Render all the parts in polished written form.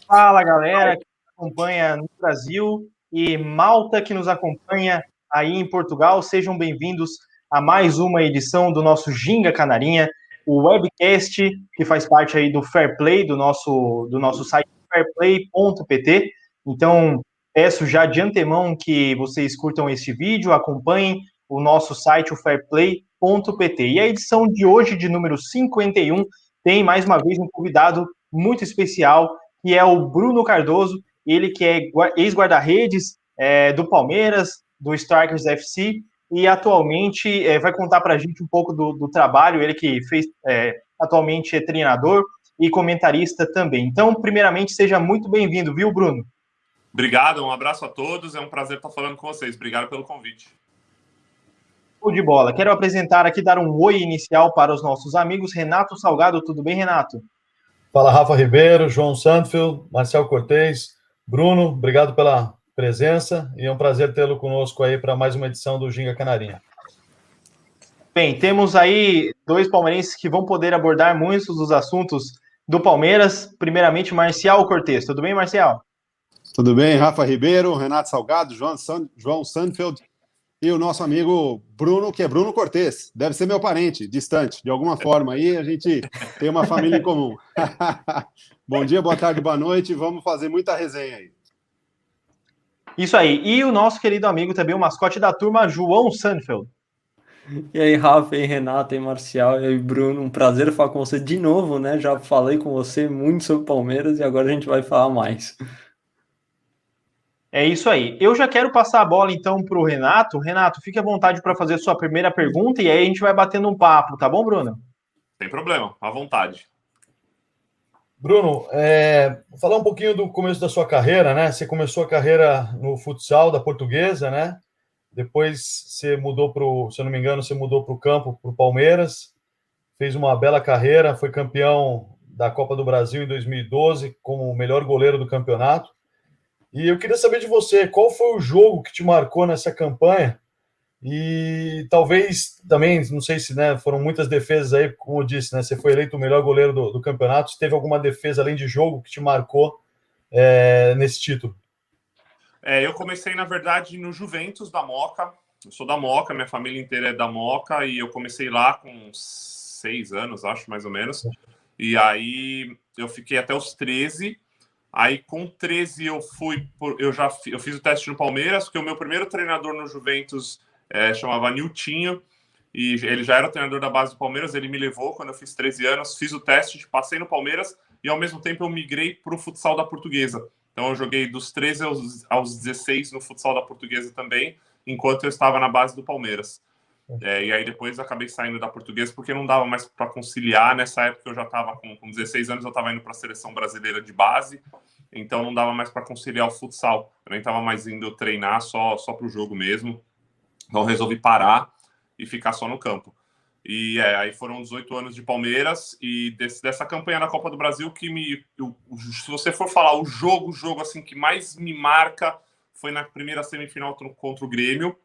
Fala, galera que nos acompanha no Brasil e Malta que nos acompanha aí em Portugal. Sejam bem-vindos a mais uma edição do nosso Ginga Canarinha, o webcast que faz parte aí do Fair Play, do nosso site fairplay.pt. Então, peço já de antemão que vocês curtam este vídeo, acompanhem o nosso site, o fairplay.pt. E a edição de hoje, de número 51, tem mais uma vez um convidado muito especial, que é o Bruno Cardoso, ele que é ex-guarda-redes do Palmeiras, do Strikers FC, e atualmente vai contar para a gente um pouco do trabalho, ele que fez, atualmente é treinador e comentarista também. Então, primeiramente, seja muito bem-vindo, viu, Bruno? Obrigado, um abraço a todos, é um prazer estar falando com vocês. Obrigado pelo convite. Show de bola. Quero apresentar aqui, dar um oi inicial para os nossos amigos. Renato Salgado, tudo bem, Renato? Fala, Rafa Ribeiro, João Sandfield, Marcel Cortez, Bruno, obrigado pela presença e é um prazer tê-lo conosco aí para mais uma edição do Ginga Canarinha. Bem, temos aí dois palmeirenses que vão poder abordar muitos dos assuntos do Palmeiras. Primeiramente, Marcial Cortez. Tudo bem, Marcial? Tudo bem, Rafa Ribeiro, Renato Salgado, João Sandfield e o nosso amigo Bruno, que é Bruno Cortez. Deve ser meu parente, distante, de alguma forma. Aí a gente tem uma família em comum. Bom dia, boa tarde, boa noite. Vamos fazer muita resenha aí. Isso aí. E o nosso querido amigo também, o mascote da turma, João Sandfield. E aí, Rafa, e aí, Renato, e aí, Marcial, e aí, Bruno, um prazer falar com você de novo, né? Já falei com você muito sobre Palmeiras e agora a gente vai falar mais. É isso aí. Eu já quero passar a bola então para o Renato. Renato, fique à vontade para fazer a sua primeira pergunta e aí a gente vai batendo um papo, tá bom, Bruno? Sem problema, à vontade. Bruno, vou falar um pouquinho do começo da sua carreira, né? Você começou a carreira no futsal da Portuguesa, né? Depois você mudou se eu não me engano, você mudou para o campo, para o Palmeiras, fez uma bela carreira, foi campeão da Copa do Brasil em 2012 como o melhor goleiro do campeonato. E eu queria saber de você, qual foi o jogo que te marcou nessa campanha? E talvez também, não sei se foram muitas defesas aí, como eu disse, né? Você foi eleito o melhor goleiro do campeonato. Se teve alguma defesa além de jogo que te marcou nesse título? Eu comecei, na verdade, no Juventus da Moca. Eu sou da Moca, minha família inteira é da Moca, e eu comecei lá com 6 anos, acho, mais ou menos. E aí eu fiquei até os 13. Aí com 13 eu fiz o teste no Palmeiras, porque o meu primeiro treinador no Juventus chamava Niltinho, e ele já era treinador da base do Palmeiras. Ele me levou quando eu fiz 13 anos, fiz o teste, passei no Palmeiras, e ao mesmo tempo eu migrei para o futsal da Portuguesa. Então eu joguei dos 13 aos 16 no futsal da Portuguesa também, enquanto eu estava na base do Palmeiras. E aí depois acabei saindo da Portuguesa porque não dava mais para conciliar. Nessa época eu já estava com 16 anos, eu estava indo para a seleção brasileira de base, então não dava mais para conciliar o futsal. Eu nem estava mais indo treinar só para o jogo mesmo. Então resolvi parar e ficar só no campo. E aí foram 18 anos de Palmeiras e dessa campanha na Copa do Brasil se você for falar o jogo assim que mais me marca foi na primeira semifinal contra o Grêmio,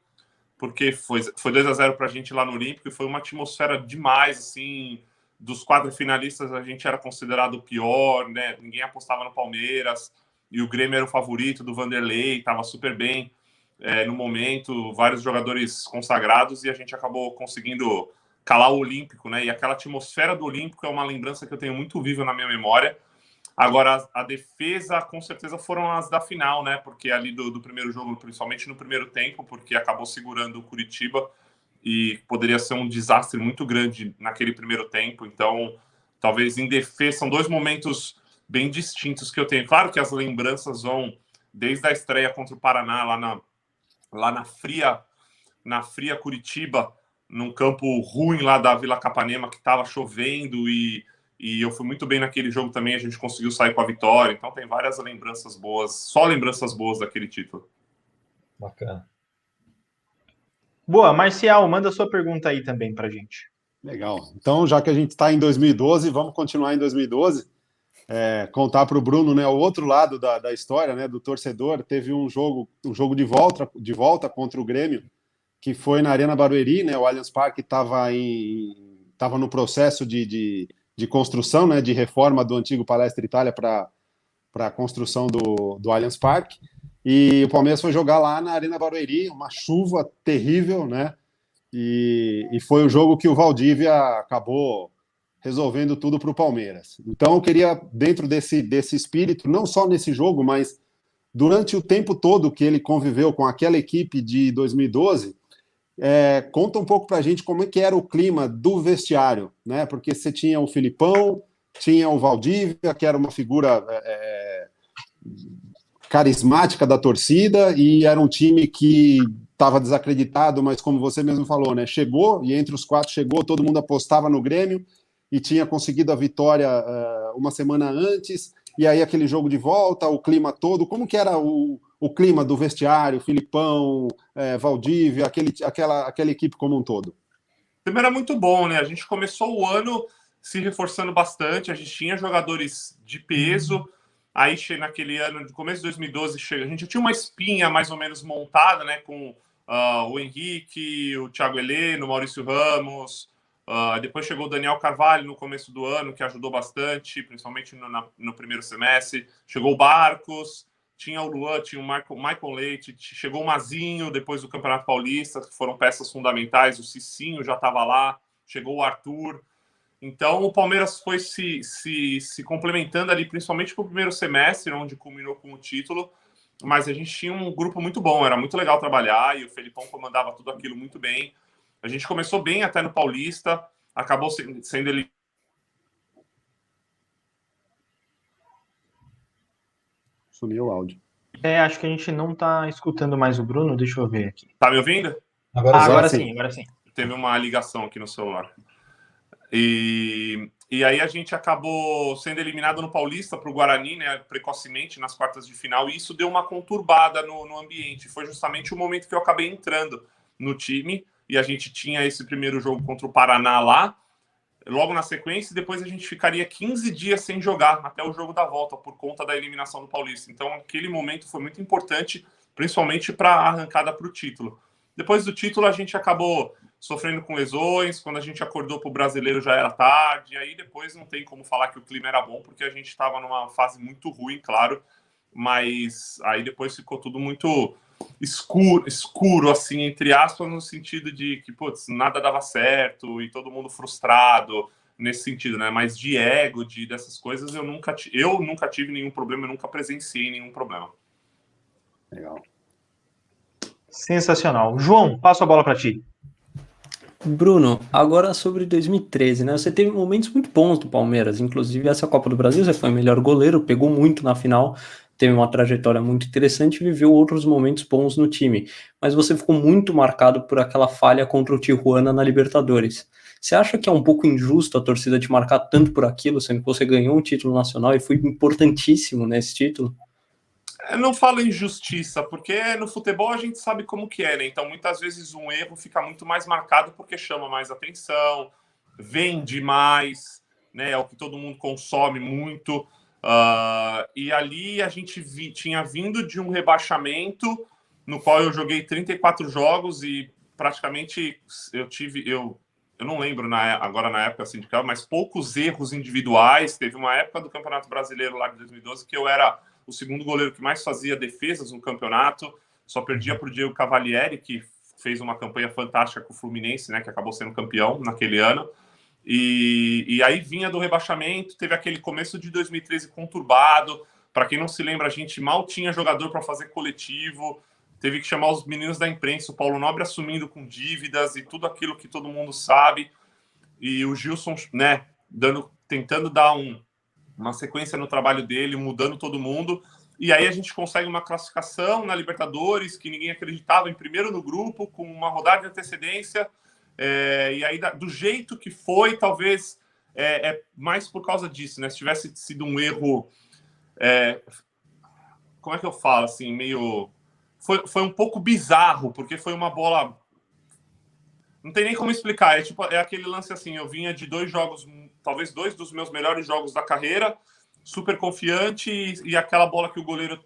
porque foi 2-0 para a gente lá no Olímpico e foi uma atmosfera demais, assim. Dos 4 finalistas a gente era considerado o pior, né? Ninguém apostava no Palmeiras e o Grêmio era o favorito do Vanderlei, estava super bem no momento, vários jogadores consagrados, e a gente acabou conseguindo calar o Olímpico, né? E aquela atmosfera do Olímpico é uma lembrança que eu tenho muito viva na minha memória. Agora, a defesa, com certeza, foram as da final, né? Porque ali do primeiro jogo, principalmente no primeiro tempo, porque acabou segurando o Curitiba e poderia ser um desastre muito grande naquele primeiro tempo. Então, talvez em defesa, são 2 momentos bem distintos que eu tenho. Claro que as lembranças vão desde a estreia contra o Paraná, lá na fria Curitiba, num campo ruim lá da Vila Capanema, que estava chovendo, e eu fui muito bem naquele jogo também, a gente conseguiu sair com a vitória. Então tem várias lembranças boas, só lembranças boas daquele título. Bacana. Boa, Marcial, manda sua pergunta aí também pra gente. Legal. Então, já que a gente está em 2012, vamos continuar em 2012. Contar para o Bruno, né, o outro lado da história, né, do torcedor. Teve um jogo de volta contra o Grêmio, que foi na Arena Barueri, né? O Allianz Parque estava no processo de construção, né, de reforma do antigo Palestra Itália para para a construção do Allianz Parque. E o Palmeiras foi jogar lá na Arena Barueri, uma chuva terrível, né? E foi o jogo que o Valdívia acabou resolvendo tudo para o Palmeiras. Então, eu queria, dentro desse espírito, não só nesse jogo, mas durante o tempo todo que ele conviveu com aquela equipe de 2012, conta um pouco para a gente como é que era o clima do vestiário, né? Porque você tinha o Filipão, tinha o Valdívia, que era uma figura carismática da torcida, e era um time que estava desacreditado, mas como você mesmo falou, né? Chegou, e entre os 4 chegou, todo mundo apostava no Grêmio, e tinha conseguido a vitória uma semana antes, e aí aquele jogo de volta, o clima todo, como que era o clima do vestiário, Filipão, Valdívia, aquela equipe como um todo? Primeiro, era muito bom, né? A gente começou o ano se reforçando bastante, a gente tinha jogadores de peso, aí naquele ano, no começo de 2012, a gente tinha uma espinha mais ou menos montada, né? Com o Henrique, o Thiago Heleno, o Maurício Ramos, depois chegou o Daniel Carvalho no começo do ano, que ajudou bastante, principalmente no primeiro semestre. Chegou o Barcos, tinha o Luan, tinha o Michael Leite, chegou o Mazinho depois do Campeonato Paulista, que foram peças fundamentais, o Cicinho já estava lá, chegou o Arthur. Então o Palmeiras foi se complementando ali, principalmente para o primeiro semestre, onde culminou com o título, mas a gente tinha um grupo muito bom, era muito legal trabalhar, e o Felipão comandava tudo aquilo muito bem. A gente começou bem até no Paulista, acabou sendo ele. Sumiu o áudio. Acho que a gente não está escutando mais o Bruno, deixa eu ver aqui. Tá me ouvindo? Agora sim, agora sim. Teve uma ligação aqui no celular. E aí a gente acabou sendo eliminado no Paulista para o Guarani, né, precocemente nas quartas de final, e isso deu uma conturbada no ambiente. Foi justamente o momento que eu acabei entrando no time, e a gente tinha esse primeiro jogo contra o Paraná lá, logo na sequência, e depois a gente ficaria 15 dias sem jogar até o jogo da volta, por conta da eliminação do Paulista. Então, aquele momento foi muito importante, principalmente para a arrancada para o título. Depois do título, a gente acabou sofrendo com lesões, quando a gente acordou para o Brasileiro já era tarde, e aí depois não tem como falar que o clima era bom, porque a gente estava numa fase muito ruim, claro, mas aí depois ficou tudo muito escuro, assim, entre aspas, no sentido de que, putz, nada dava certo e todo mundo frustrado nesse sentido, né? Mas de ego, dessas coisas, eu nunca tive nenhum problema, eu nunca presenciei nenhum problema. Legal. Sensacional. João, passo a bola para ti. Bruno, agora sobre 2013, né? Você teve momentos muito bons do Palmeiras, inclusive essa Copa do Brasil, você foi o melhor goleiro, pegou muito na final, teve uma trajetória muito interessante e viveu outros momentos bons no time. Mas você ficou muito marcado por aquela falha contra o Tijuana na Libertadores. Você acha que é um pouco injusto a torcida te marcar tanto por aquilo, sendo que você ganhou um título nacional e foi importantíssimo nesse título? Eu não falo injustiça, porque no futebol a gente sabe como que é, né? Então, muitas vezes um erro fica muito mais marcado porque chama mais atenção, vende mais, né? É o que todo mundo consome muito. E ali a gente tinha vindo de um rebaixamento no qual eu joguei 34 jogos e praticamente eu não lembro agora na época sindical, mas poucos erros individuais. Teve uma época do Campeonato Brasileiro lá de 2012 que eu era o segundo goleiro que mais fazia defesas no campeonato, só perdia para o Diego Cavalieri, que fez uma campanha fantástica com o Fluminense, né, que acabou sendo campeão naquele ano. E aí vinha do rebaixamento, teve aquele começo de 2013 conturbado. Para quem não se lembra, a gente mal tinha jogador para fazer coletivo, teve que chamar os meninos da imprensa, o Paulo Nobre assumindo com dívidas e tudo aquilo que todo mundo sabe, e o Gilson, né, tentando dar uma sequência no trabalho dele, mudando todo mundo, e aí a gente consegue uma classificação na Libertadores, que ninguém acreditava, em primeiro no grupo, com uma rodada de antecedência, e aí do jeito que foi, talvez mais por causa disso, né? Se tivesse sido um erro, como é que eu falo, assim, meio... Foi um pouco bizarro, porque foi uma bola... Não tem nem como explicar, é aquele lance assim, eu vinha de 2 jogos, talvez 2 dos meus melhores jogos da carreira, super confiante, e aquela bola que o goleiro...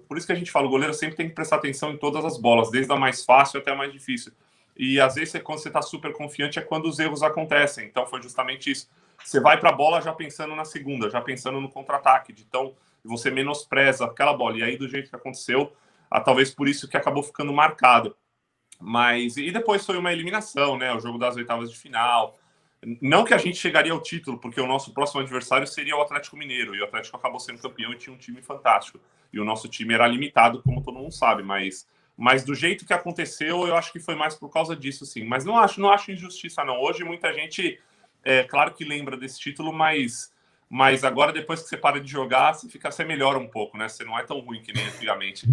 Por isso que a gente fala, o goleiro sempre tem que prestar atenção em todas as bolas, desde a mais fácil até a mais difícil. E às vezes, quando você está super confiante, é quando os erros acontecem. Então foi justamente isso. você vai para a bola já pensando na segunda, já pensando no contra-ataque. Então, você menospreza aquela bola. E aí, do jeito que aconteceu, talvez por isso que acabou ficando marcado. Mas, e depois foi uma eliminação, né? O jogo das oitavas de final. Não que a gente chegaria ao título, porque o nosso próximo adversário seria o Atlético Mineiro. E o Atlético acabou sendo campeão e tinha um time fantástico. E o nosso time era limitado, como todo mundo sabe. Mas do jeito que aconteceu, eu acho que foi mais por causa disso, sim. Mas não acho injustiça, não. Hoje, muita gente, claro que lembra desse título, mas agora, depois que você para de jogar, você melhora um pouco, né? Você não é tão ruim que nem antigamente.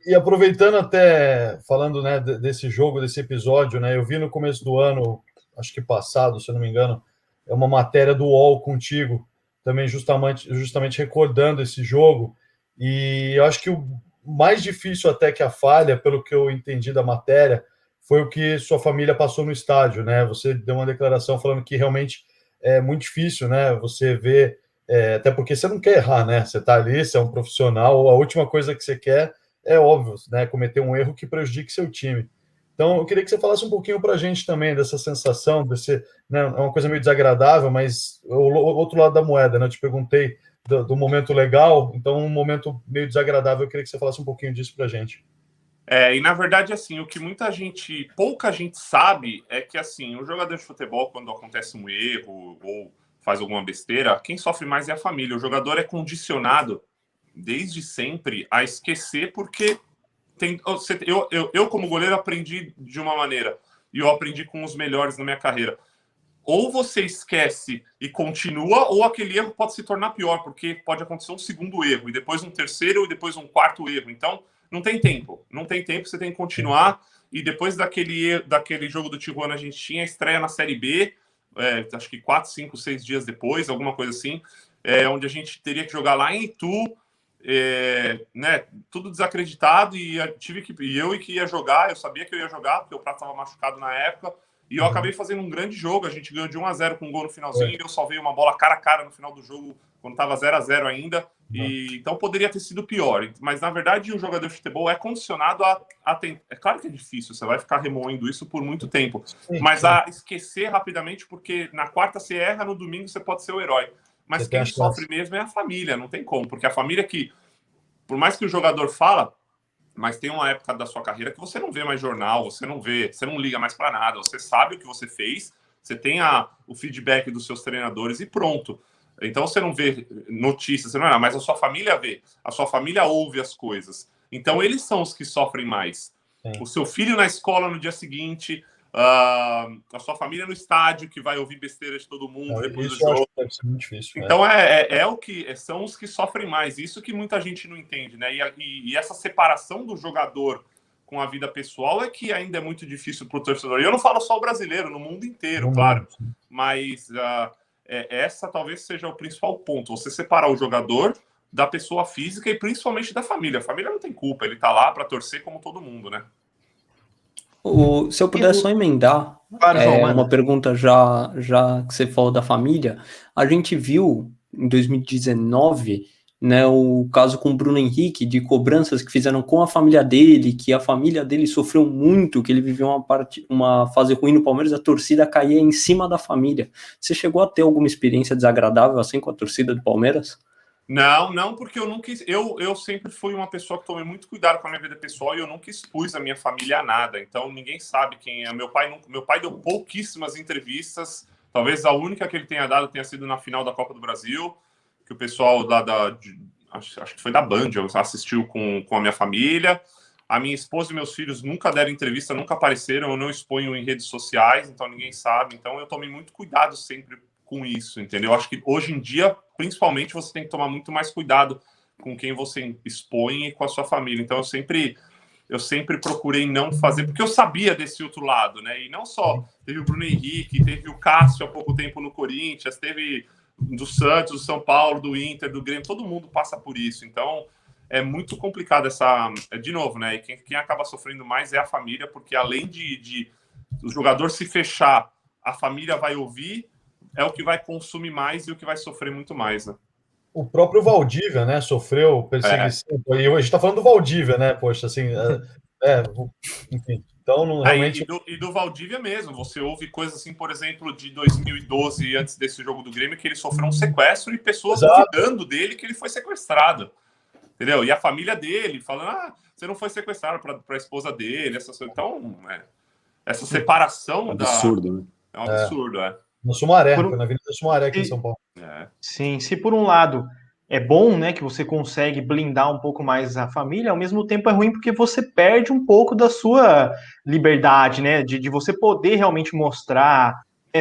E aproveitando até, falando, né, desse jogo, desse episódio, né, eu vi no começo do ano, acho que passado, se eu não me engano, é uma matéria do UOL contigo, também justamente recordando esse jogo, e eu acho que o mais difícil até que a falha, pelo que eu entendi da matéria, foi o que sua família passou no estádio, né? Você deu uma declaração falando que realmente é muito difícil, né? Você vê, até porque você não quer errar, né? Você está ali, você é um profissional, a última coisa que você quer é óbvio, né? Cometer um erro que prejudique seu time. Então, eu queria que você falasse um pouquinho para a gente também dessa sensação, né? É uma coisa meio desagradável, mas o outro lado da moeda, né? Eu te perguntei do momento legal, então um momento meio desagradável, eu queria que você falasse um pouquinho disso para a gente. E na verdade, assim, o que pouca gente sabe é que, assim, o jogador de futebol, quando acontece um erro ou faz alguma besteira, quem sofre mais é a família. O jogador é condicionado desde sempre a esquecer, porque eu como goleiro aprendi de uma maneira e eu aprendi com os melhores na minha carreira. Ou você esquece e continua, ou aquele erro pode se tornar pior, porque pode acontecer um segundo erro, e depois um terceiro, e depois um quarto erro. Então, não tem tempo, você tem que continuar. E depois daquele jogo do Tijuana, a gente tinha a estreia na Série B, acho que 4, 5, 6 dias depois, alguma coisa assim, onde a gente teria que jogar lá em Itu, né, tudo desacreditado, e eu que ia jogar, eu sabia que eu ia jogar, porque o Prato estava machucado na época, e eu acabei fazendo um grande jogo. A gente ganhou de 1-0 com um gol no finalzinho, e eu salvei uma bola cara a cara no final do jogo, quando estava 0-0 ainda, e então poderia ter sido pior. Mas, na verdade, o jogador de futebol é condicionado a é claro que é difícil, você vai ficar remoendo isso por muito tempo, mas a esquecer rapidamente, porque na quarta você erra, no domingo você pode ser o herói. Mas quem sofre mesmo é a família, não tem como, porque a família que, por mais que o jogador fala, mas tem uma época da sua carreira que você não vê mais jornal, você não liga mais para nada, você sabe o que você fez, você tem o feedback dos seus treinadores e pronto. Então você não vê notícias, mas a sua família vê, a sua família ouve as coisas. Então eles são os que sofrem mais. O seu filho na escola no dia seguinte, a sua família no estádio, que vai ouvir besteira de todo mundo depois do jogo. Deve ser muito difícil, então são os que sofrem mais. Isso que muita gente não entende, né? E essa separação do jogador com a vida pessoal é que ainda é muito difícil para o torcedor. E eu não falo só o brasileiro, no mundo inteiro, claro. Mas essa talvez seja o principal ponto. Você separar o jogador da pessoa física e principalmente da família. A família não tem culpa, ele está lá para torcer como todo mundo, né? Se eu puder só emendar, uma pergunta já que você falou da família, a gente viu em 2019, né, o caso com o Bruno Henrique, de cobranças que fizeram com a família dele, que a família dele sofreu muito, que ele viveu uma fase ruim no Palmeiras, a torcida caía em cima da família. Você chegou a ter alguma experiência desagradável assim com a torcida do Palmeiras? Não, porque eu nunca. Eu sempre fui uma pessoa que tomei muito cuidado com a minha vida pessoal e eu nunca expus a minha família a nada. Então ninguém sabe quem é. Meu pai deu pouquíssimas entrevistas. Talvez a única que ele tenha dado tenha sido na final da Copa do Brasil, que o pessoal acho que foi da Band, assistiu com a minha família. A minha esposa e meus filhos nunca deram entrevista, nunca apareceram. Eu não exponho em redes sociais, então ninguém sabe. Então eu tomei muito cuidado sempre com isso, entendeu? Acho que hoje em dia, principalmente, você tem que tomar muito mais cuidado com quem você expõe e com a sua família. Então, eu sempre procurei não fazer, porque eu sabia desse outro lado, né? E não só teve o Bruno Henrique, teve o Cássio há pouco tempo no Corinthians, teve do Santos, do São Paulo, do Inter, do Grêmio, todo mundo passa por isso. Então, é muito complicado de novo, né? E quem acaba sofrendo mais é a família, porque além de o jogador se fechar, a família vai ouvir, é o que vai consumir mais e o que vai sofrer muito mais, né? O próprio Valdívia, né, sofreu perseguição. E a gente está falando do Valdívia, né? Poxa, assim, enfim, Então, não, realmente... E do Valdívia mesmo, você ouve coisas assim, por exemplo, de 2012, antes desse jogo do Grêmio, que ele sofreu um sequestro e pessoas duvidando dele que ele foi sequestrado. Entendeu? E a família dele falando, você não foi sequestrado para a esposa dele. Então, essa separação absurdo, né? É um absurdo, No Sumaré, na Avenida Sumaré aqui em São Paulo. Sim, se por um lado é bom, né, que você consegue blindar um pouco mais a família, ao mesmo tempo é ruim porque você perde um pouco da sua liberdade, né, de você poder realmente mostrar,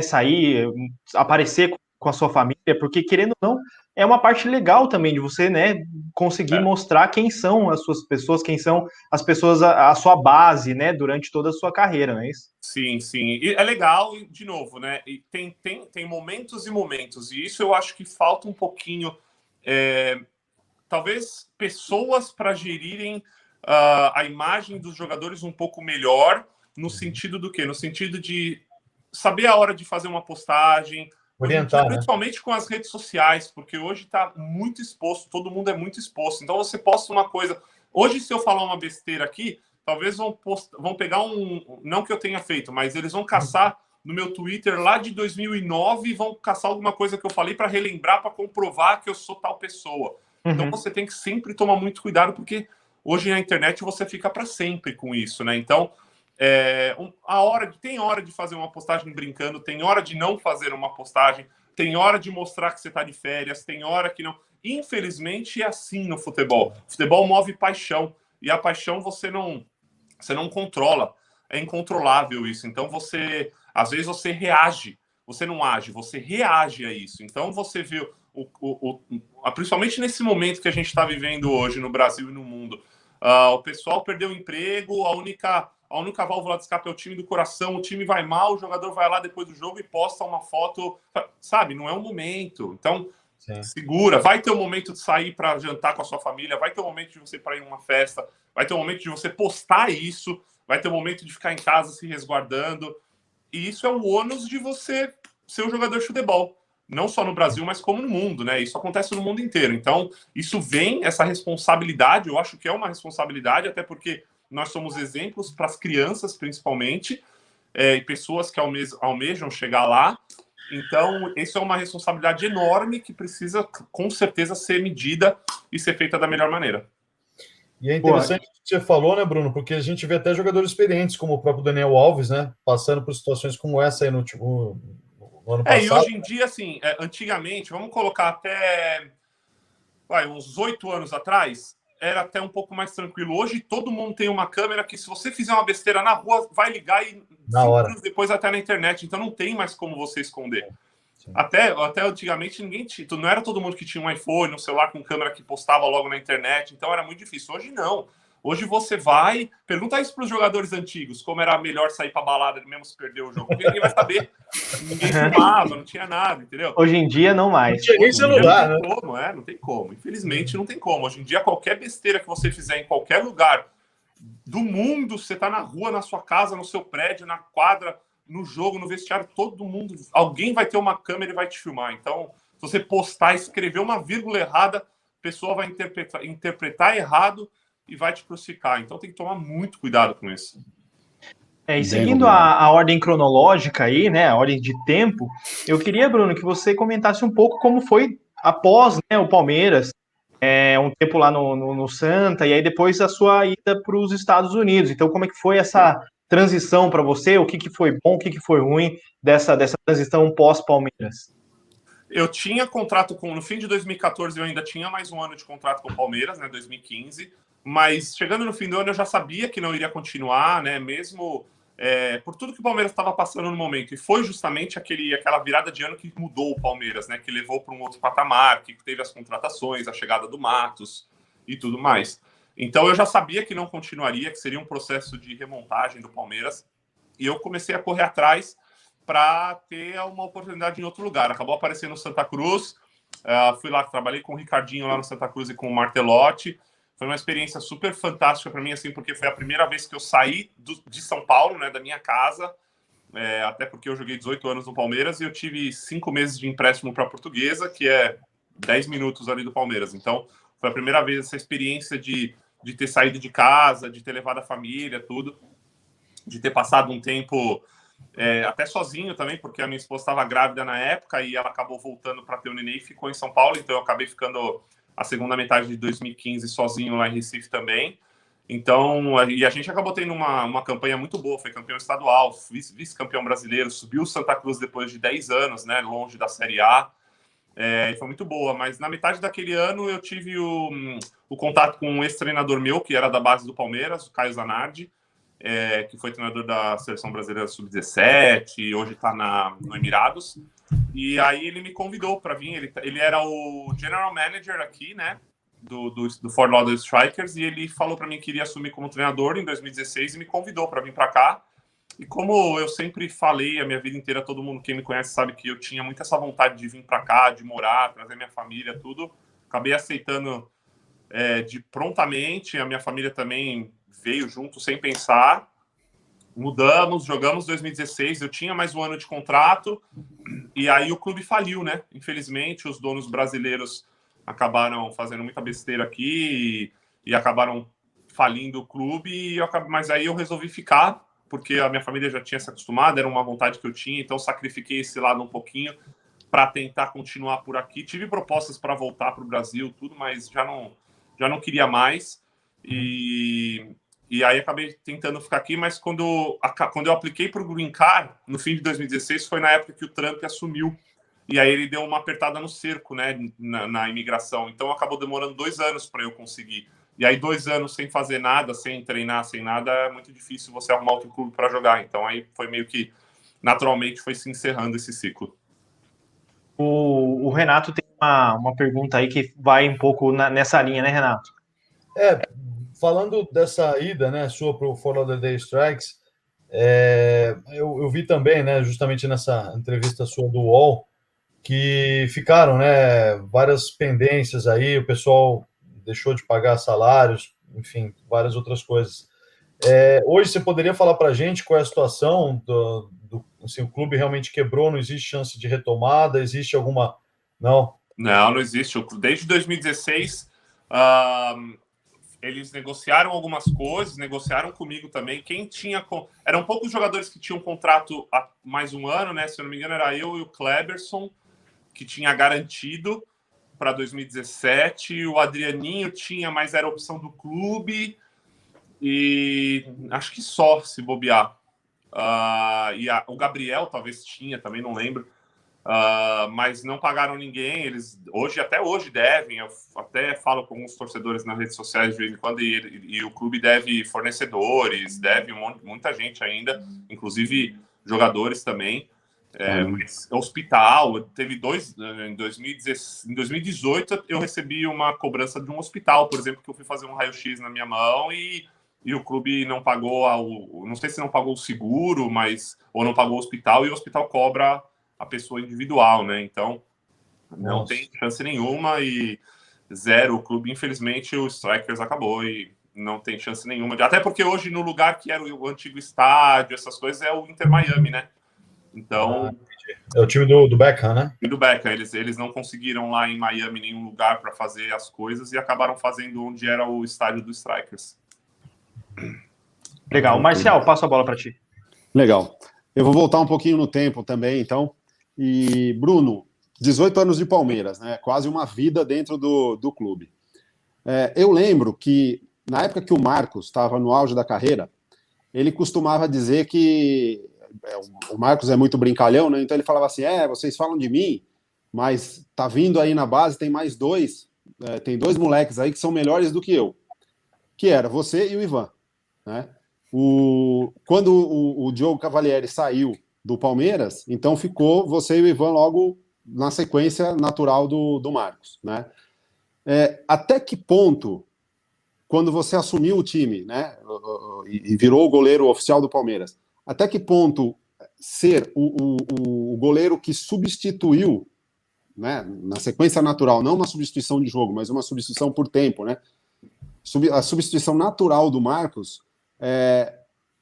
sair, aparecer com a sua família, porque querendo ou não, é uma parte legal também de você, né, conseguir mostrar quem são as suas pessoas, quem são as pessoas, a sua base, né, durante toda a sua carreira, não é isso? Sim, sim. E é legal, de novo, né, e tem momentos e momentos, e isso eu acho que falta um pouquinho... talvez pessoas para gerirem a imagem dos jogadores um pouco melhor, no sentido do quê? No sentido de saber a hora de fazer uma postagem, orientar, principalmente com as redes sociais, porque hoje está muito exposto, todo mundo é muito exposto. Então você posta uma coisa. Hoje, se eu falar uma besteira aqui, talvez vão pegar não que eu tenha feito, mas eles vão caçar no meu Twitter lá de 2009 e vão caçar alguma coisa que eu falei para relembrar, para comprovar que eu sou tal pessoa. Então você tem que sempre tomar muito cuidado, porque hoje na internet você fica para sempre com isso, né? Então, tem hora de fazer uma postagem brincando, tem hora de não fazer uma postagem, tem hora de mostrar que você está de férias, tem hora que não. Infelizmente é assim no futebol. O futebol move paixão, e a paixão você não controla. É incontrolável isso. Então às vezes você reage, você não age, você reage a isso. Então você vê principalmente nesse momento que a gente está vivendo hoje no Brasil e no mundo, o pessoal perdeu o emprego, a única válvula de escape é o time do coração, o time vai mal, o jogador vai lá depois do jogo e posta uma foto, sabe? Não é o momento. Então, segura. Vai ter o momento de sair para jantar com a sua família, vai ter o momento de você ir para uma festa, vai ter o momento de você postar isso, vai ter o momento de ficar em casa se resguardando. E isso é o ônus de você ser um jogador de futebol. Não só no Brasil, mas como no mundo, né? Isso acontece no mundo inteiro. Então, essa responsabilidade, eu acho que é uma responsabilidade, até porque nós somos exemplos para as crianças, principalmente, e pessoas que almejam chegar lá. Então, isso é uma responsabilidade enorme que precisa, com certeza, ser medida e ser feita da melhor maneira. E é interessante o que você falou, né, Bruno? Porque a gente vê até jogadores experientes, como o próprio Daniel Alves, né? Passando por situações como essa aí no ano passado. E hoje em dia, assim, antigamente, vamos colocar até uns 8 anos atrás, era até um pouco mais tranquilo. Hoje todo mundo tem uma câmera que, se você fizer uma besteira na rua, vai ligar e 5 anos depois até na internet. Então não tem mais como você esconder. Até antigamente não era todo mundo que tinha um iPhone, um celular com câmera que postava logo na internet. Então era muito difícil. Hoje não. Hoje você vai... Pergunta isso para os jogadores antigos, como era melhor sair para balada mesmo se perder o jogo. Porque ninguém vai saber. Ninguém filmava, não tinha nada, entendeu? Hoje em dia, não mais. Não tinha nem celular, né? Não tem como. Infelizmente, não tem como. Hoje em dia, qualquer besteira que você fizer em qualquer lugar do mundo, você tá na rua, na sua casa, no seu prédio, na quadra, no jogo, no vestiário, todo mundo... Alguém vai ter uma câmera e vai te filmar. Então, se você postar, escrever uma vírgula errada, a pessoa vai interpretar errado e vai te crucificar. Então tem que tomar muito cuidado com isso. E seguindo a ordem cronológica aí, né, a ordem de tempo, eu queria, Bruno, que você comentasse um pouco como foi após, né, o Palmeiras, um tempo lá no Santa, e aí depois a sua ida para os Estados Unidos. Então, como é que foi essa transição para você? O que foi bom, o que foi ruim dessa transição pós-Palmeiras? Eu tinha contrato no fim de 2014, eu ainda tinha mais um ano de contrato com o Palmeiras, né, 2015, mas chegando no fim do ano eu já sabia que não iria continuar, né, mesmo por tudo que o Palmeiras estava passando no momento, e foi justamente aquela virada de ano que mudou o Palmeiras, né, que levou para um outro patamar, que teve as contratações, a chegada do Matos e tudo mais. Então eu já sabia que não continuaria, que seria um processo de remontagem do Palmeiras, e eu comecei a correr atrás para ter uma oportunidade em outro lugar. Acabou aparecendo no Santa Cruz, fui lá, trabalhei com o Ricardinho lá no Santa Cruz e com o Martelotti. Foi uma experiência super fantástica para mim, assim, porque foi a primeira vez que eu saí de São Paulo, né, da minha casa, até porque eu joguei 18 anos no Palmeiras e eu tive 5 meses de empréstimo para a Portuguesa, que é 10 minutos ali do Palmeiras. Então, foi a primeira vez essa experiência de ter saído de casa, de ter levado a família, tudo. de ter passado um tempo até sozinho também, porque a minha esposa estava grávida na época e ela acabou voltando para ter o neném e ficou em São Paulo, então eu acabei ficando a segunda metade de 2015 sozinho lá em Recife também. Então, e a gente acabou tendo uma campanha muito boa, foi campeão estadual, vice-campeão brasileiro, subiu o Santa Cruz depois de 10 anos, né, longe da Série A, e foi muito boa, mas na metade daquele ano eu tive o contato com um ex-treinador meu, que era da base do Palmeiras, o Caio Zanardi, que foi treinador da Seleção Brasileira Sub-17, e hoje está no Emirados, e aí ele me convidou para vir, ele era o General Manager aqui, né, do Fort Lauderdale Strikers, e ele falou para mim que iria assumir como treinador em 2016 e me convidou para vir para cá. E como eu sempre falei a minha vida inteira, todo mundo que me conhece sabe que eu tinha muito essa vontade de vir para cá, de morar, trazer minha família, tudo, acabei aceitando prontamente. A minha família também veio junto sem pensar. Mudamos, jogamos 2016, eu tinha mais um ano de contrato, e aí o clube faliu, né? Infelizmente, os donos brasileiros acabaram fazendo muita besteira aqui e acabaram falindo o clube, mas aí eu resolvi ficar, porque a minha família já tinha se acostumado, era uma vontade que eu tinha, então sacrifiquei esse lado um pouquinho para tentar continuar por aqui. Tive propostas para voltar para o Brasil, tudo, mas já não queria mais, e aí acabei tentando ficar aqui, mas quando eu apliquei para o Green Card, no fim de 2016, foi na época que o Trump assumiu. E aí ele deu uma apertada no cerco, né, na imigração. Então acabou demorando 2 anos para eu conseguir. E aí 2 anos sem fazer nada, sem treinar, sem nada, é muito difícil você arrumar outro clube para jogar. Então aí foi meio que, naturalmente, foi se encerrando esse ciclo. O Renato tem uma pergunta aí que vai um pouco nessa linha, né, Renato? Falando dessa ida, né, sua para o Fort Lauderdale Strikers, eu vi também, né, justamente nessa entrevista sua do UOL, que ficaram, né, várias pendências aí, o pessoal deixou de pagar salários, enfim, várias outras coisas. Hoje você poderia falar para a gente qual é a situação assim, o clube realmente quebrou, não existe chance de retomada, existe alguma... Não existe. Desde 2016, eles negociaram algumas coisas, negociaram comigo também. Eram poucos jogadores que tinham contrato há mais um ano, né? Se eu não me engano, era eu e o Kleberson, que tinha garantido para 2017. O Adrianinho tinha, mas era opção do clube. E acho que só, se bobear. O Gabriel talvez tinha, também não lembro. Mas não pagaram ninguém. Eles até hoje devem. Eu até falo com alguns torcedores nas redes sociais de vez em quando, e o clube deve fornecedores, deve muita gente ainda, inclusive jogadores também. Mas hospital, teve 2 em 2018 eu recebi uma cobrança de um hospital, por exemplo, que eu fui fazer um raio-x na minha mão e o clube não pagou não sei se não pagou o seguro, ou não pagou o hospital, e o hospital cobra a pessoa individual, né? Então não tem chance nenhuma, e zero. O clube, infelizmente, o Strikers acabou e não tem chance nenhuma, até porque hoje no lugar que era o antigo estádio, essas coisas, é o Inter Miami, né? Então, é o time do Beckham, né? E do Beckham, eles não conseguiram lá em Miami nenhum lugar para fazer as coisas e acabaram fazendo onde era o estádio do Strikers. Legal. Marcial, passo a bola para ti. Legal. Eu vou voltar um pouquinho no tempo também, então. E, Bruno, 18 anos de Palmeiras, né? Quase uma vida dentro do clube. Eu lembro que, na época que o Marcos estava no auge da carreira, ele costumava dizer que o Marcos é muito brincalhão, né? Então ele falava assim, vocês falam de mim, mas tá vindo aí na base, tem mais 2, tem 2 moleques aí que são melhores do que eu, que era você e o Ivan, né? Quando o Diogo Cavalieri saiu do Palmeiras, então ficou você e o Ivan logo na sequência natural do Marcos, né? Até que ponto, quando você assumiu o time, né, e virou o goleiro oficial do Palmeiras, até que ponto ser o goleiro que substituiu, né, na sequência natural, não uma substituição de jogo, mas uma substituição por tempo, né? A substituição natural do Marcos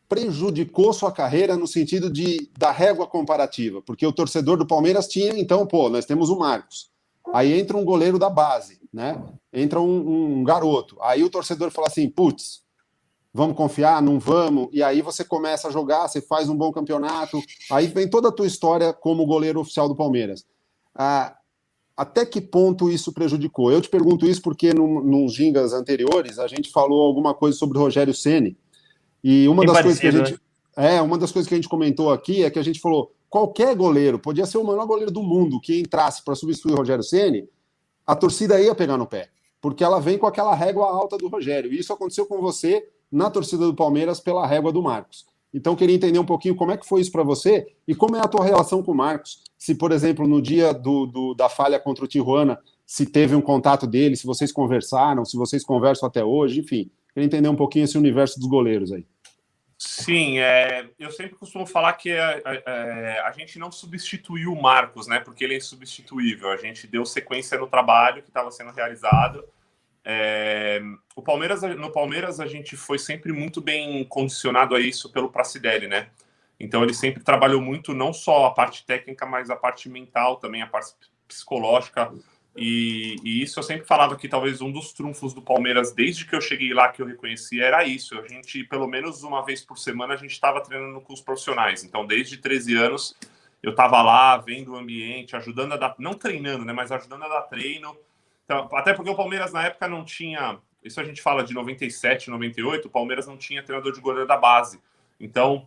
prejudicou sua carreira no sentido da régua comparativa, porque o torcedor do Palmeiras tinha, então, nós temos o Marcos, aí entra um goleiro da base, né? Entra um garoto, aí o torcedor fala assim, putz, vamos confiar, não vamos, e aí você começa a jogar, você faz um bom campeonato, aí vem toda a tua história como goleiro oficial do Palmeiras. Até que ponto isso prejudicou? Eu te pergunto isso porque nos gingas anteriores a gente falou alguma coisa sobre o Rogério Ceni, e uma das coisas que a gente comentou aqui é que a gente falou, qualquer goleiro, podia ser o maior goleiro do mundo, que entrasse para substituir o Rogério Ceni, a torcida ia pegar no pé, porque ela vem com aquela régua alta do Rogério, e isso aconteceu com você na torcida do Palmeiras pela régua do Marcos. Então, queria entender um pouquinho como é que foi isso para você e como é a tua relação com o Marcos. Se, por exemplo, no dia da falha contra o Tijuana, se teve um contato dele, se vocês conversaram, se vocês conversam até hoje, enfim. Queria entender um pouquinho esse universo dos goleiros aí. Sim, eu sempre costumo falar que a gente não substituiu o Marcos, né? Porque ele é insubstituível. A gente deu sequência no trabalho que estava sendo realizado. No Palmeiras a gente foi sempre muito bem condicionado a isso pelo Pracidelli, né? Então ele sempre trabalhou muito, não só a parte técnica, mas a parte mental também, a parte psicológica, e isso eu sempre falava que talvez um dos trunfos do Palmeiras, desde que eu cheguei lá, que eu reconheci, era isso. A gente, pelo menos uma vez por semana, a gente estava treinando com os profissionais. Então, desde 13 anos, eu estava lá, vendo o ambiente, ajudando a dar, não treinando, né, mas ajudando a dar treino. Então, até porque o Palmeiras, na época, não tinha... Isso a gente fala de 97, 98, o Palmeiras não tinha treinador de goleiro da base. Então,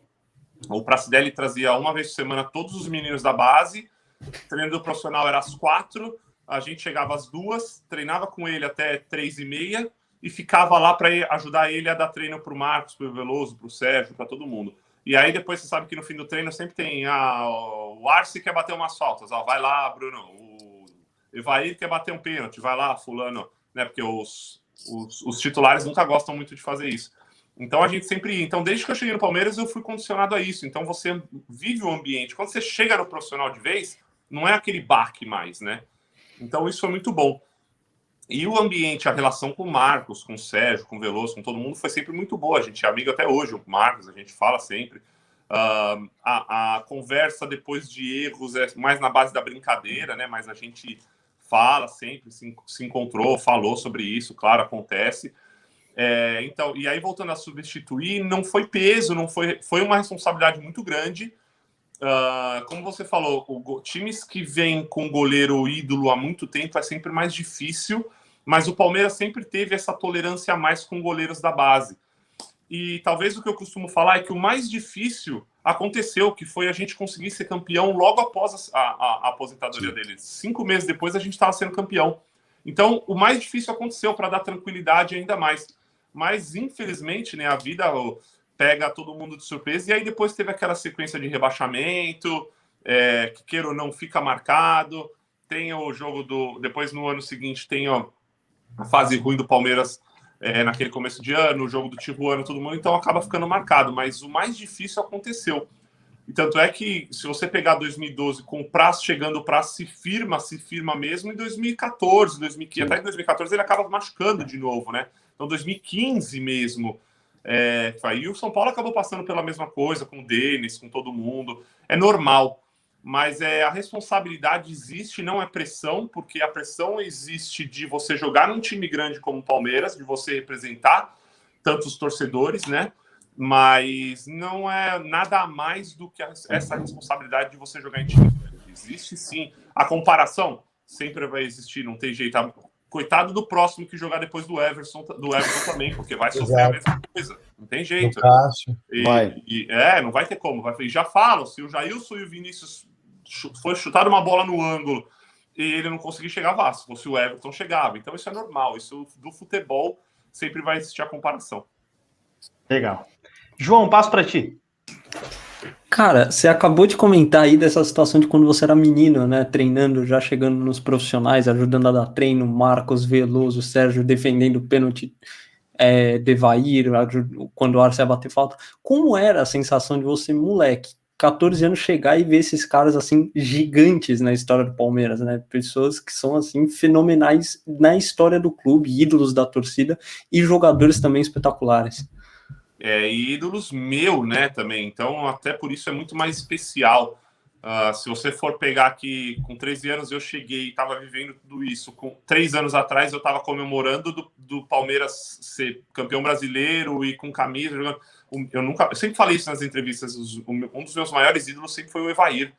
o Pracidelli trazia uma vez por semana todos os meninos da base, o treino do profissional era às 4, a gente chegava às 2, treinava com ele até 3h30 e ficava lá para ajudar ele a dar treino para o Marcos, para o Veloso, para o Sérgio, para todo mundo. E aí depois você sabe que no fim do treino sempre tem o Arce quer bater umas faltas, vai lá, Bruno, o Evair quer bater um pênalti, vai lá, fulano, né? Porque os titulares nunca gostam muito de fazer isso. Então a gente sempre... Então desde que eu cheguei no Palmeiras eu fui condicionado a isso. Então você vive o ambiente. Quando você chega no profissional de vez, não é aquele baque mais, né? Então isso foi muito bom. E o ambiente, a relação com o Marcos, com o Sérgio, com o Veloso, com todo mundo foi sempre muito boa. A gente é amigo até hoje, o Marcos, a gente fala sempre. A conversa depois de erros é mais na base da brincadeira, né? Mas a gente fala sempre, se encontrou, falou sobre isso, claro, acontece. Então, e aí voltando a substituir, não foi peso, foi uma responsabilidade muito grande. Como você falou, times que vêm com goleiro ídolo há muito tempo é sempre mais difícil, mas o Palmeiras sempre teve essa tolerância a mais com goleiros da base. E talvez o que eu costumo falar é que o mais difícil aconteceu, que foi a gente conseguir ser campeão logo após a aposentadoria dele. 5 meses depois a gente estava sendo campeão. Então, o mais difícil aconteceu para dar tranquilidade ainda mais. Mas, infelizmente, né, a vida pega todo mundo de surpresa. E aí depois teve aquela sequência de rebaixamento, que queira ou não fica marcado. Tem o jogo depois, no ano seguinte, tem a fase ruim do Palmeiras naquele começo de ano, o jogo do Tijuana, todo mundo, então acaba ficando marcado. Mas o mais difícil aconteceu. E tanto é que, se você pegar 2012 com o Praz chegando, o Praz se firma mesmo em 2014, 2015. Até em 2014 ele acaba machucando de novo, né? Então, 2015 mesmo. E o São Paulo acabou passando pela mesma coisa, com o Denis, com todo mundo. É normal. Mas a responsabilidade existe, não é pressão, porque a pressão existe de você jogar num time grande como o Palmeiras, de você representar tantos torcedores, né? Mas não é nada a mais do que essa responsabilidade de você jogar em time grande. Existe sim. A comparação sempre vai existir, não tem jeito. Coitado do próximo que jogar depois do Everton também, porque vai sofrer a mesma coisa. Não tem jeito. Não vai ter como. Já falam, se o Jailson e o Vinícius foi chutar uma bola no ângulo e ele não conseguir chegar, se fosse o Everton, chegava. Então isso é normal. Isso do futebol sempre vai existir a comparação. Legal. João, passo para ti. Cara, você acabou de comentar aí dessa situação de quando você era menino, né, treinando, já chegando nos profissionais, ajudando a dar treino, Marcos, Veloso, Sérgio defendendo o pênalti, Devair, quando o Arce ia bater falta. Como era a sensação de você, moleque, 14 anos, chegar e ver esses caras, assim, gigantes na história do Palmeiras, né, pessoas que são, assim, fenomenais na história do clube, ídolos da torcida e jogadores também espetaculares. E ídolos né, também. Então, até por isso é muito mais especial. Se você for pegar aqui, com 13 anos eu cheguei e estava vivendo tudo isso. Com 3 anos atrás eu estava comemorando do Palmeiras ser campeão brasileiro e com camisa. Jogando. Eu sempre falei isso nas entrevistas. Um dos meus maiores ídolos sempre foi o Evair.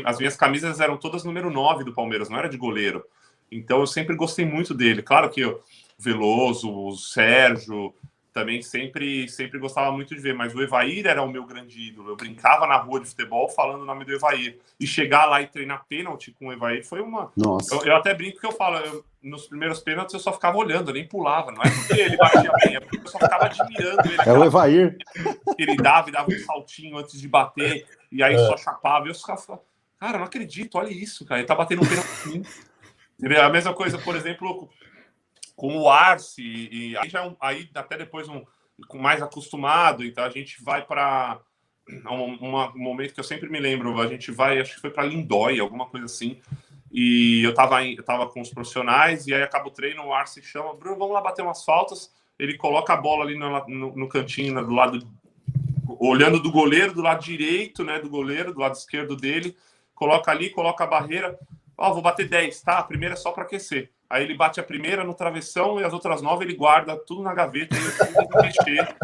As minhas camisas eram todas número 9 do Palmeiras, não era de goleiro. Então eu sempre gostei muito dele. Claro que o Veloso, o Sérgio... Também sempre gostava muito de ver, mas o Evair era o meu grande ídolo. Eu brincava na rua de futebol falando o nome do Evair. E chegar lá e treinar pênalti com o Evair foi uma... Nossa. Eu até brinco que eu falo, nos primeiros pênaltis eu só ficava olhando, eu nem pulava. Não é porque ele batia bem, é porque eu só ficava admirando ele. É o Evair. Ele dava um saltinho antes de bater, e aí só chapava. E eu ficava, cara, não acredito, olha isso, cara. Ele tá batendo um pênalti. A mesma coisa, por exemplo... com o Arce, e aí até depois mais acostumado, então a gente vai para um momento que eu sempre me lembro, a gente vai, acho que foi para Lindóia, alguma coisa assim, e eu tava com os profissionais, e aí acaba o treino, o Arce chama, Bruno, vamos lá bater umas faltas, ele coloca a bola ali no cantinho, do lado, olhando do goleiro, do lado direito, né, do goleiro, do lado esquerdo dele, coloca ali, coloca a barreira, vou bater 10, tá? A primeira é só para aquecer. Aí ele bate a primeira no travessão e as outras 9 ele guarda tudo na gaveta e ele tem que mexer.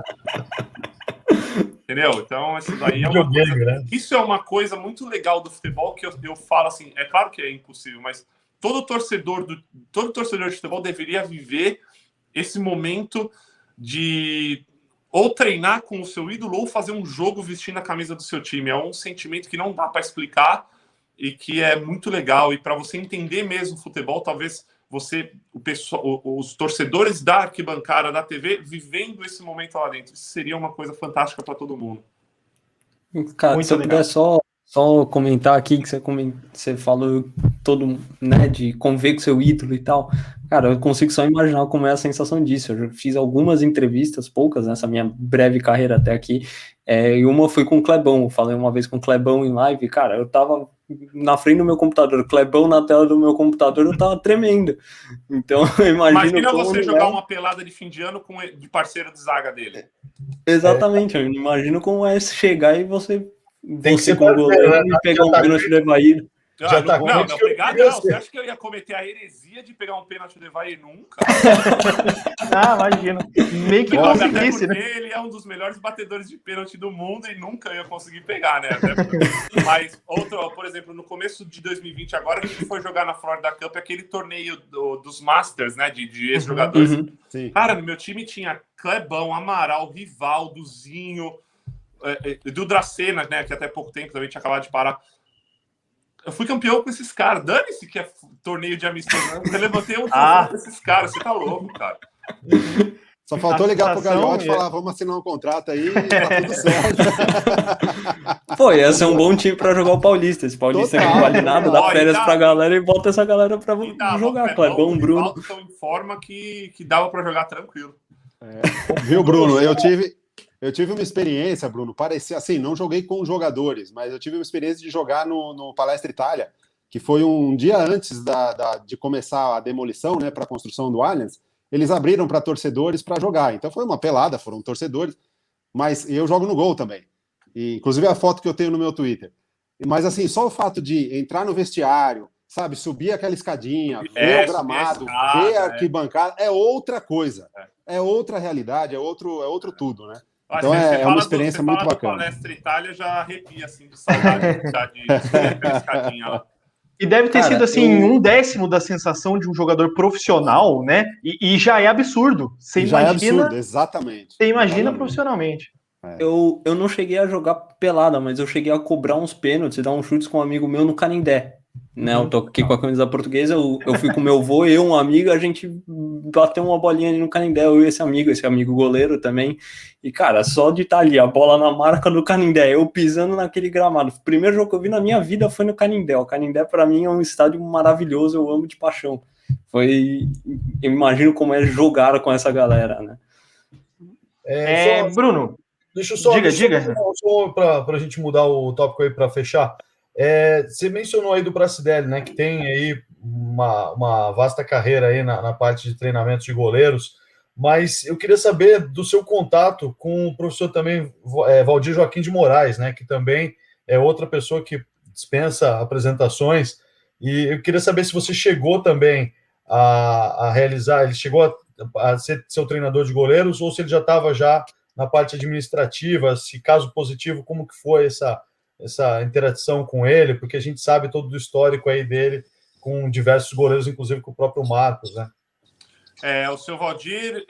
Entendeu? Então, isso daí é uma coisa... Né? Isso é uma coisa muito legal do futebol que eu falo assim, é claro que é impossível, mas todo torcedor de futebol deveria viver esse momento de ou treinar com o seu ídolo ou fazer um jogo vestindo a camisa do seu time. É um sentimento que não dá para explicar e que é muito legal. E para você entender mesmo o futebol, talvez os torcedores da arquibancada, da TV, vivendo esse momento lá dentro. Isso seria uma coisa fantástica para todo mundo. Cara, muito se eu puder só comentar aqui, que você falou todo, né, de conviver com seu ídolo e tal. Cara, eu consigo só imaginar como é a sensação disso. Eu já fiz algumas entrevistas, poucas, nessa minha breve carreira até aqui, e uma foi com o Clebão. Eu falei uma vez com o Clebão em live, cara, eu tava na frente do meu computador, o Clebão na tela do meu computador, eu tava tremendo. Então, imagina você jogar uma pelada de fim de ano de parceiro de zaga dele. Exatamente, eu imagino como é chegar e você com o goleiro e pegar um pênalti do Evair. Não, pegar não. Você acha que eu ia cometer a heresia de pegar um pênalti do Evair? Nunca. Imagina. Meio que conseguisse, né? Ele é um dos melhores batedores de pênalti do mundo e nunca ia conseguir pegar, né? Mas, por exemplo, no começo de 2020, agora a gente foi jogar na Florida Cup, aquele torneio dos Masters, né? De ex-jogadores. Cara, no meu time tinha Clebão, Amaral, Rivaldo, Zinho, do Dracena, né? Que até pouco tempo também tinha acabado de parar. Eu fui campeão com esses caras. Dane-se que é torneio de amistoso. Eu levantei um troféu desses caras. Você tá louco, cara. Só faltou ligar pro Gagliotti e falar, vamos assinar um contrato aí, tá tudo certo. Pô, ia ser um bom time pra jogar o Paulista. Esse Paulista não vale nada, dá férias pra galera e bota essa galera pra jogar. Clebão, Bruno. Estão em forma que dava pra jogar tranquilo. Viu, Bruno? Eu tive uma experiência, Bruno, parecia assim, não joguei com jogadores, mas eu tive uma experiência de jogar no Palestra Itália, que foi um dia antes de começar a demolição, né, para a construção do Allianz. Eles abriram para torcedores para jogar, então foi uma pelada, foram torcedores, mas eu jogo no gol também, e, inclusive a foto que eu tenho no meu Twitter. Mas assim, só o fato de entrar no vestiário, sabe, subir aquela escadinha, ver o gramado, ver a arquibancada, é outra coisa, é outra realidade, é outro tudo, né? Então é uma experiência muito bacana. Palestra Itália já arrepia, assim, de saudade de escadinha lá. E deve ter sido, assim, 1/10 da sensação de um jogador profissional, né? E já é absurdo. Você imagina, já é absurdo, exatamente. Você imagina profissionalmente. Eu não cheguei a jogar pelada, mas eu cheguei a cobrar uns pênaltis e dar uns chutes com um amigo meu no Canindé. Né, eu tô aqui com a camisa portuguesa, eu fui com meu avô, um amigo, a gente bateu uma bolinha ali no Canindé, eu e esse amigo goleiro também, e cara, só de estar ali, a bola na marca do Canindé, eu pisando naquele gramado, o primeiro jogo que eu vi na minha vida foi no Canindé. O Canindé pra mim é um estádio maravilhoso, eu amo de paixão, eu imagino como é jogar com essa galera, né. Bruno, deixa eu só diga. Só para a gente mudar o tópico aí para fechar. Você mencionou aí do Pracidelli, né, que tem aí uma vasta carreira aí na parte de treinamentos de goleiros, mas eu queria saber do seu contato com o professor também Valdir Joaquim de Moraes, né, que também é outra pessoa que dispensa apresentações. E eu queria saber se você chegou também a realizar, ele chegou a ser seu treinador de goleiros, ou se ele já estava já na parte administrativa, se caso positivo, como que foi essa interação com ele, porque a gente sabe todo o histórico aí dele com diversos goleiros, inclusive com o próprio Marcos, né? O seu Valdir,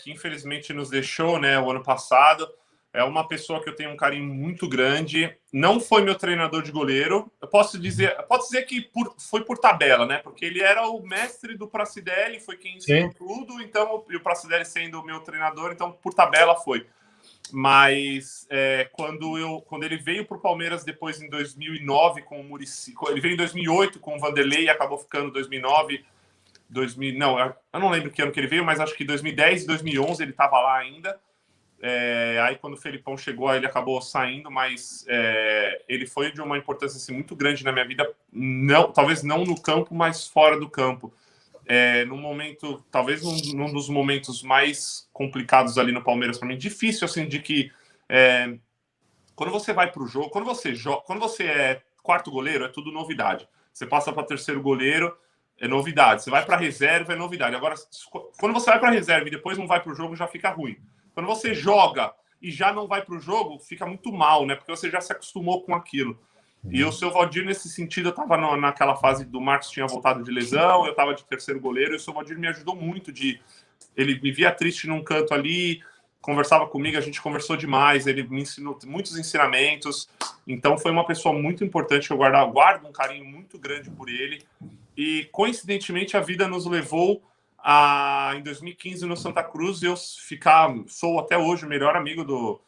que infelizmente nos deixou, né, o ano passado, é uma pessoa que eu tenho um carinho muito grande. Não foi meu treinador de goleiro. Eu posso dizer que foi por tabela, né? Porque ele era o mestre do Pracidelli, foi quem ensinou tudo. Então, e o Pracidelli sendo o meu treinador, então por tabela foi. Mas quando ele veio para o Palmeiras depois em 2009 com o Muricy, ele veio em 2008 com o Vanderlei e acabou ficando em 2009. Não, eu não lembro que ano que ele veio, mas acho que 2010 e 2011 ele estava lá ainda. Aí quando o Felipão chegou, aí ele acabou saindo, mas ele foi de uma importância assim, muito grande na minha vida, talvez não no campo, mas fora do campo. Num momento, talvez num dos momentos mais complicados ali no Palmeiras para mim, difícil assim, de que quando você vai para o jogo, quando você é quarto goleiro, é tudo novidade. Você passa para terceiro goleiro, é novidade. Você vai para reserva, é novidade. Agora, quando você vai para reserva e depois não vai para o jogo, já fica ruim. Quando você joga e já não vai para o jogo, fica muito mal, né? Porque você já se acostumou com aquilo. E o seu Valdir, nesse sentido, eu estava naquela fase do Marcos tinha voltado de lesão, eu estava de terceiro goleiro, e o seu Valdir me ajudou muito. Ele me via triste num canto ali, conversava comigo, a gente conversou demais, ele me ensinou muitos ensinamentos. Então, foi uma pessoa muito importante que eu guardo um carinho muito grande por ele. E, coincidentemente, a vida nos levou em 2015 no Santa Cruz, eu sou até hoje o melhor amigo do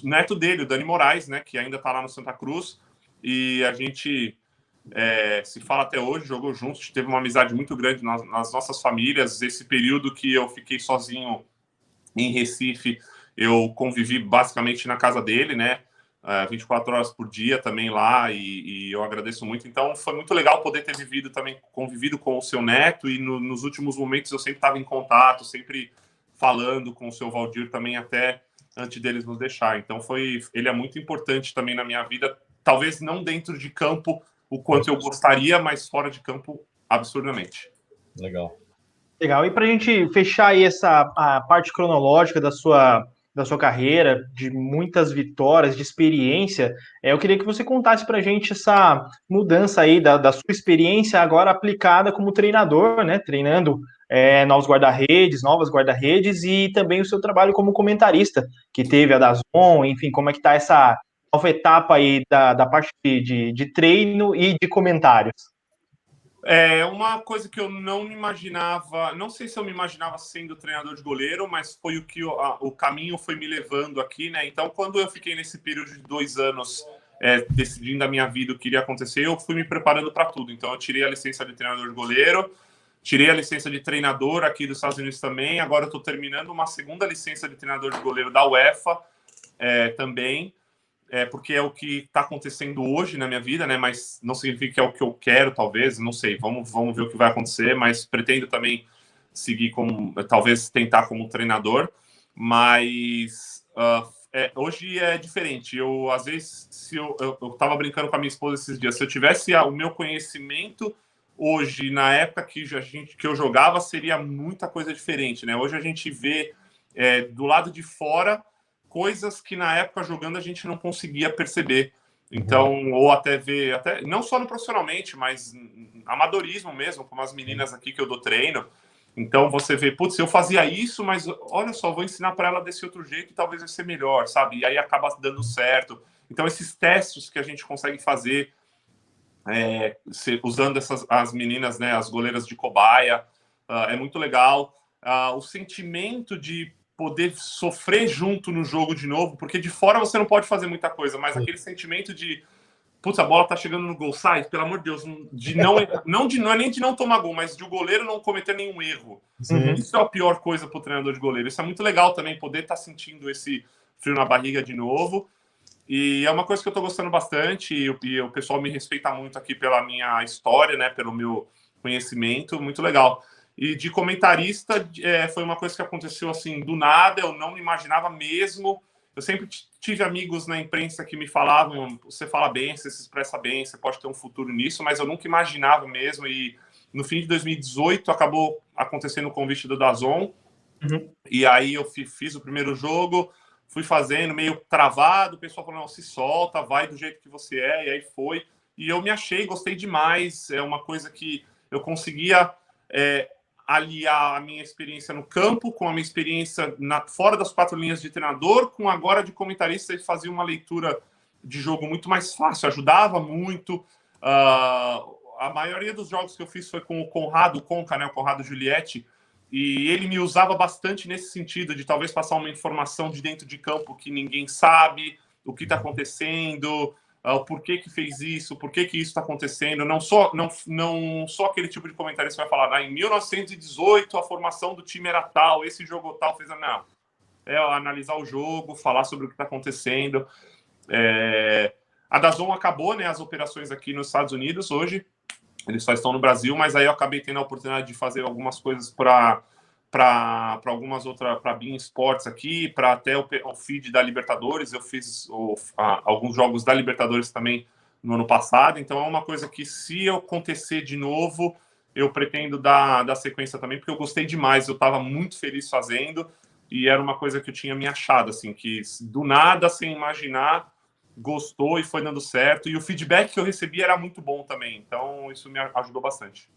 neto dele, o Dani Moraes, né, que ainda está lá no Santa Cruz, e a gente se fala até hoje, jogou juntos, teve uma amizade muito grande nas nossas famílias. Esse período que eu fiquei sozinho em Recife, eu convivi basicamente na casa dele, né, 24 horas por dia também lá, e eu agradeço muito. Então foi muito legal poder ter convivido com o seu neto, e nos últimos momentos eu sempre estava em contato, sempre falando com o seu Valdir também, até antes deles nos deixar. Então ele é muito importante também na minha vida, talvez não dentro de campo o quanto eu gostaria, mas fora de campo, absurdamente. Legal. E para a gente fechar aí a parte cronológica da sua carreira, de muitas vitórias, de experiência, eu queria que você contasse para a gente essa mudança aí da sua experiência agora aplicada como treinador, né? Treinando novos novas guarda-redes, e também o seu trabalho como comentarista, que teve a DAZN, enfim, como é que está essa nova etapa aí da parte de treino e de comentários. Uma coisa que eu não me imaginava, não sei se eu me imaginava sendo treinador de goleiro, mas foi o que o caminho foi me levando aqui, né? Então, quando eu fiquei nesse período de 2 anos decidindo a minha vida o que iria acontecer, eu fui me preparando para tudo. Então, eu tirei a licença de treinador de goleiro, tirei a licença de treinador aqui dos Estados Unidos também, agora eu estou terminando uma segunda licença de treinador de goleiro da UEFA também. Porque é o que está acontecendo hoje na minha vida, né? Mas não significa que é o que eu quero, talvez, não sei. Vamos ver o que vai acontecer, mas pretendo também seguir talvez tentar como treinador. Mas hoje é diferente. Eu, às vezes, eu estava brincando com a minha esposa esses dias. Se eu tivesse o meu conhecimento hoje, na época que eu jogava, seria muita coisa diferente, né? Hoje a gente vê do lado de fora coisas que na época jogando a gente não conseguia perceber. Então, ou até ver, não só no profissionalmente, mas amadorismo mesmo, como as meninas aqui que eu dou treino. Então você vê, putz, eu fazia isso, mas olha só, vou ensinar para ela desse outro jeito e talvez vai ser melhor, sabe? E aí acaba dando certo. Então esses testes que a gente consegue fazer usando as meninas, né, as goleiras de cobaia, é muito legal. O sentimento de poder sofrer junto no jogo de novo, porque de fora você não pode fazer muita coisa, mas aquele sentimento de putz, a bola tá chegando no gol, sai, pelo amor de Deus, não é nem de não tomar gol, mas de o goleiro não cometer nenhum erro. Sim. Isso é a pior coisa pro treinador de goleiro. Isso é muito legal também, poder estar sentindo esse frio na barriga de novo. E é uma coisa que eu tô gostando bastante, e o pessoal me respeita muito aqui pela minha história, né, pelo meu conhecimento, muito legal. E de comentarista, foi uma coisa que aconteceu assim, do nada, eu não imaginava mesmo. Eu sempre tive amigos na imprensa que me falavam, você fala bem, você se expressa bem, você pode ter um futuro nisso, mas eu nunca imaginava mesmo. E no fim de 2018 acabou acontecendo o convite do DAZN, e aí eu fiz o primeiro jogo, fui fazendo meio travado, o pessoal falou, não, se solta, vai do jeito que você é, e aí foi. E eu me achei, gostei demais, é uma coisa que eu conseguia aliar a minha experiência no campo com a minha experiência fora das 4 linhas de treinador, com agora de comentarista, e fazia uma leitura de jogo muito mais fácil, ajudava muito. A maioria dos jogos que eu fiz foi com o Conrado Conca, né, o Conrado Giulietti, e ele me usava bastante nesse sentido, de talvez passar uma informação de dentro de campo que ninguém sabe, o que está acontecendo, o porquê que fez isso, por que isso está acontecendo. Não só aquele tipo de comentário que você vai falar, em 1918 a formação do time era tal, esse jogo tal fez... Não, é analisar o jogo, falar sobre o que está acontecendo. A DAZN acabou, né, as operações aqui nos Estados Unidos hoje, eles só estão no Brasil, mas aí eu acabei tendo a oportunidade de fazer algumas coisas para algumas outras, para Bein Sports aqui, para até o feed da Libertadores. Eu fiz alguns jogos da Libertadores também no ano passado, então é uma coisa que, se acontecer de novo, eu pretendo dar sequência também, porque eu gostei demais, eu estava muito feliz fazendo, e era uma coisa que eu tinha me achado, assim, que do nada, sem imaginar, gostou e foi dando certo, e o feedback que eu recebi era muito bom também, então isso me ajudou bastante.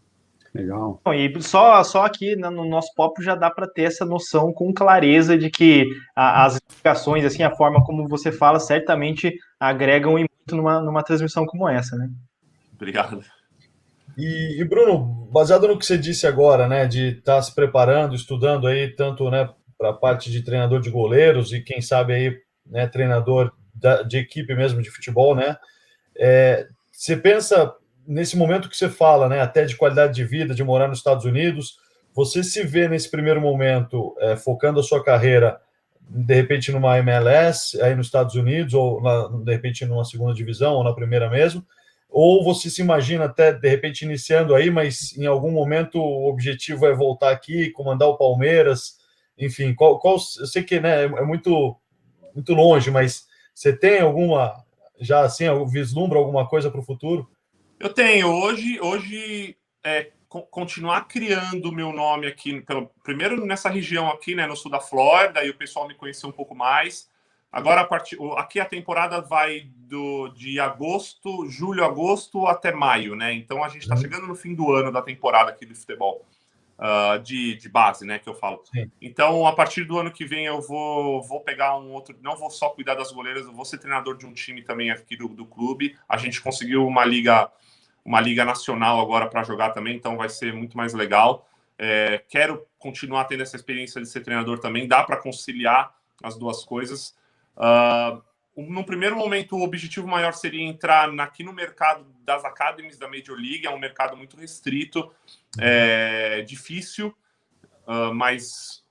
Legal. E só aqui no nosso papo já dá para ter essa noção com clareza de que as explicações, assim, a forma como você fala, certamente agregam e muito numa transmissão como essa, né? Obrigado. E Bruno, baseado no que você disse agora, né, de estar se preparando, estudando aí, tanto, né, para a parte de treinador de goleiros e quem sabe aí, né, treinador de equipe mesmo de futebol, né, você pensa nesse momento que você fala, né, até de qualidade de vida, de morar nos Estados Unidos, você se vê nesse primeiro momento focando a sua carreira de repente numa MLS aí nos Estados Unidos, ou de repente numa segunda divisão ou na primeira mesmo, ou você se imagina até de repente iniciando aí, mas em algum momento o objetivo é voltar aqui, comandar o Palmeiras, enfim, eu sei que, né, é muito longe, mas você tem alguma, já assim, vislumbra alguma coisa para o futuro? Eu tenho. Hoje continuar criando o meu nome aqui, primeiro nessa região aqui, né, no sul da Flórida, aí o pessoal me conheceu um pouco mais. Agora, aqui a temporada vai de julho, agosto até maio, né? Então a gente está chegando no fim do ano da temporada aqui do futebol. De base, né, que eu falo. Sim. Então, a partir do ano que vem, eu vou pegar um outro... Não vou só cuidar das goleiras, eu vou ser treinador de um time também aqui do clube. A gente conseguiu uma liga nacional agora para jogar também, então vai ser muito mais legal. Quero continuar tendo essa experiência de ser treinador também. Dá para conciliar as duas coisas. No primeiro momento, o objetivo maior seria entrar aqui no mercado das academies da Major League. É um mercado muito restrito, difícil, mas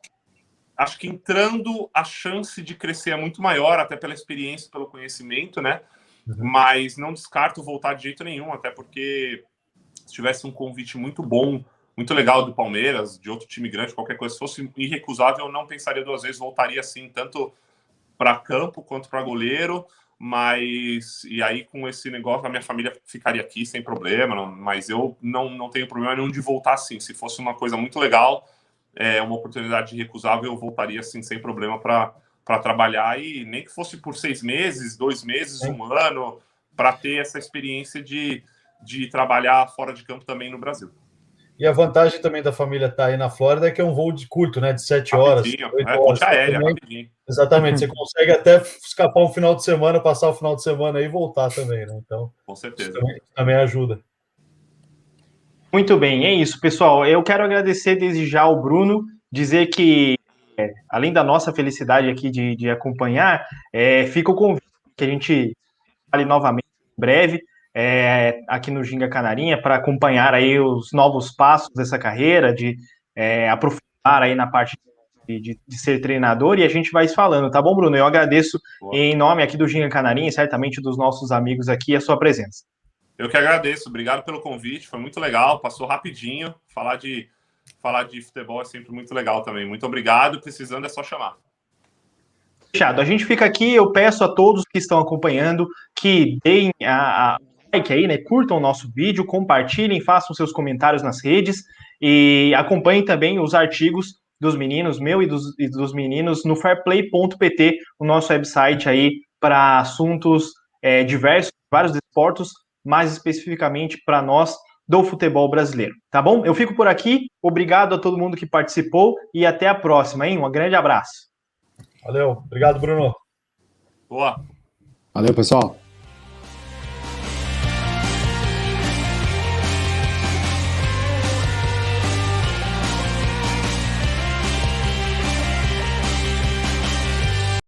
acho que entrando a chance de crescer é muito maior, até pela experiência, pelo conhecimento, né? Mas não descarto voltar de jeito nenhum, até porque se tivesse um convite muito bom, muito legal do Palmeiras, de outro time grande, qualquer coisa, se fosse irrecusável, eu não pensaria 2 vezes, voltaria sim, tanto para campo quanto para goleiro, mas e aí com esse negócio a minha família ficaria aqui sem problema, mas eu não tenho problema nenhum de voltar assim. Se fosse uma coisa muito legal, uma oportunidade irrecusável, eu voltaria assim sem problema para trabalhar, e nem que fosse por 6 meses, 2 meses, 1 ano, para ter essa experiência de trabalhar fora de campo também no Brasil. E a vantagem também da família estar aí na Flórida é que é um voo curto, né? De 7 horas. 8 horas. Ponte aérea, rapidinho. Exatamente. Você consegue até escapar um final de semana, passar o final de semana aí e voltar também, né? Então, com certeza. Também ajuda. Muito bem, é isso, pessoal. Eu quero agradecer desde já ao Bruno, dizer que, além da nossa felicidade aqui de acompanhar, fica o convite que a gente fale novamente em breve, aqui no Ginga Canarinha, para acompanhar aí os novos passos dessa carreira, de aprofundar aí na parte de ser treinador, e a gente vai se falando, tá bom, Bruno? Eu agradeço em nome aqui do Ginga Canarinha, e certamente dos nossos amigos aqui, a sua presença. Eu que agradeço, obrigado pelo convite, foi muito legal, passou rapidinho, falar de futebol é sempre muito legal também. Muito obrigado, precisando é só chamar. Fechado. A gente fica aqui, eu peço a todos que estão acompanhando que deem a like aí, né? Curtam o nosso vídeo, compartilhem, façam seus comentários nas redes e acompanhem também os artigos dos meninos, meu e dos meninos, no fairplay.pt, o nosso website aí para assuntos diversos, vários esportes, mais especificamente para nós do futebol brasileiro, tá bom? Eu fico por aqui, obrigado a todo mundo que participou e até a próxima, hein? Um grande abraço. Valeu, obrigado, Bruno. Boa. Valeu, pessoal.